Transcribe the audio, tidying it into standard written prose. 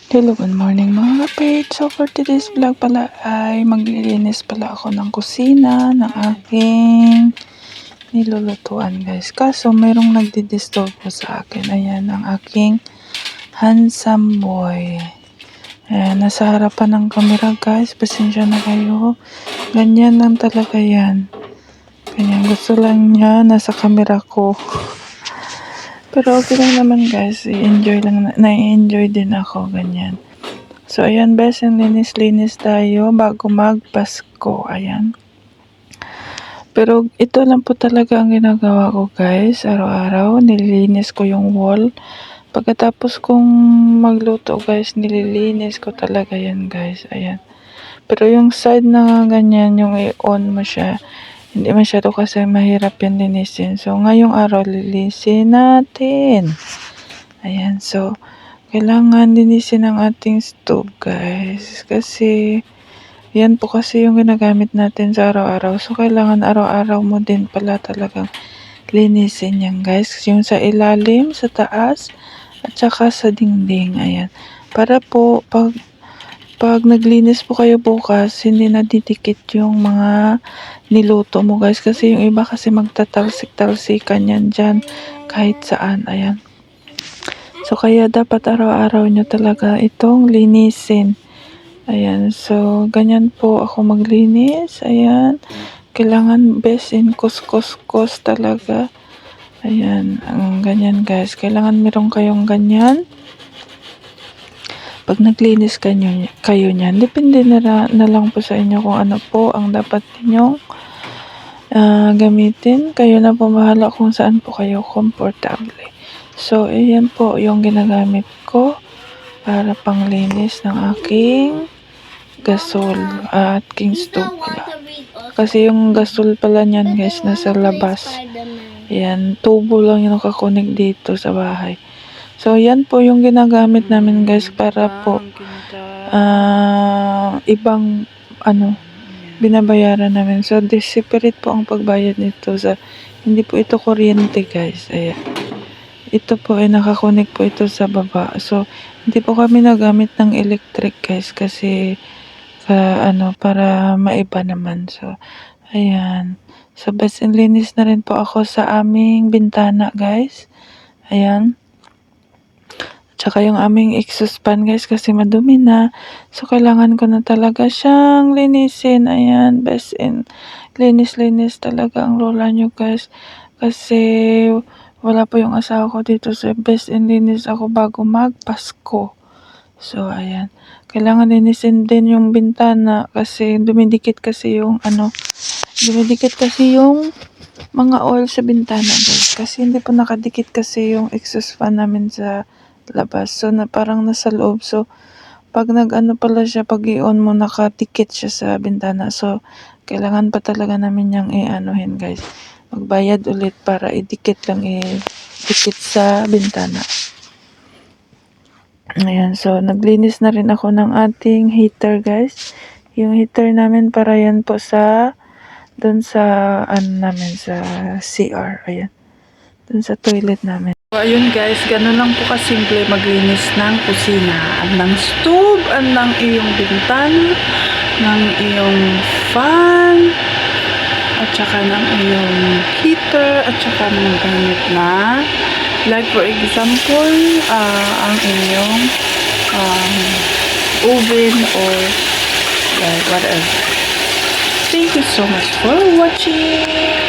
Hello, good morning mga kapage. So for today's vlog pala ay maglilinis pala ako ng kusina ng aking nilulutuan guys. Kaso mayroong nagdi-disturb po sa akin. Ayan ang aking handsome boy. Ayan, nasa harapan ng camera guys. Pasensya na kayo. Ganyan lang talaga yan. Ganyan, gusto lang niya nasa camera ko. Pero okay lang naman guys, i-enjoy lang, na-enjoy din ako, ganyan. So ayan bes, yung linis-linis tayo bago magpasko, ayan. Pero ito lang po talaga ang ginagawa ko guys, araw-araw, nililinis ko yung wall. Pagkatapos kong magluto guys, nililinis ko talaga yan guys, ayan. Pero yung side na ganyan, yung i-on mo siya, hindi masyado kasi mahirap yan linisin. So, ngayong araw, linisin natin. Ayan, so, kailangan linisin ang ating stove, guys. Kasi, yan po kasi yung ginagamit natin sa araw-araw. So, kailangan araw-araw mo din pala talagang linisin yan, guys. Yung sa ilalim, sa taas, at saka sa dingding. Ayan. Para po, pag naglinis po kayo bukas, hindi na didikit yung mga niluto mo guys. Kasi yung iba kasi magtatalsik-talsikan yan dyan kahit saan. Ayan. So kaya dapat araw-araw nyo talaga itong linisin. Ayan. So ganyan po ako maglinis. Ayan. Kailangan best in kus talaga. Ayan. Ang ganyan guys. Kailangan meron kayong ganyan. Pag naglinis kayo niyan, depende na lang po sa inyo kung ano po ang dapat ninyong gamitin. Kayo na po bahala kung saan po kayo komportable. So, ayan po yung ginagamit ko para panglinis ng aking gasol at aking stove pala. Kasi yung gasol pala niyan guys, nasa labas. Ayan, tubo lang yung nakakunig dito sa bahay. So, yan po yung ginagamit namin guys para po ibang binabayaran namin. So, separate po ang pagbayad nito. Hindi po ito kuryente guys. Ayan. Ito po ay nakakunik po ito sa baba. So, hindi po kami nagamit ng electric guys kasi para maiba naman. So, ayan. So, best in linis na rin po ako sa aming bintana guys. Ayan. Tsaka yung aming exhaust fan guys kasi madumi na. So kailangan ko na talaga siyang linisin. Ayan, best in linis-linis talaga ang lola nyo guys. Kasi wala po yung asawa ko dito. So best in linis ako bago magpasko. So ayan. Kailangan linisin din yung bintana kasi dumidikit kasi yung mga oil sa bintana guys. Kasi hindi po nakadikit kasi yung exhaust fan namin sa labas. So, parang nasa loob. So, pag pala siya, pag i-on mo, nakadikit siya sa bintana. So, kailangan pa talaga namin niyang i-anuhin, guys. Magbayad ulit para idikit sa bintana. Ayan. So, naglinis na rin ako ng ating heater, guys. Yung heater namin para yan po doon sa, sa CR. Ayan. Doon sa toilet namin. So, ayun guys, ganun lang po kasimple maglinis ng kusina. Ng stove, ng iyong bintana, ng iyong fan, at saka ng iyong heater, at saka ng gamit na, like for example, ang iyong oven or whatever. Thank you so much for watching.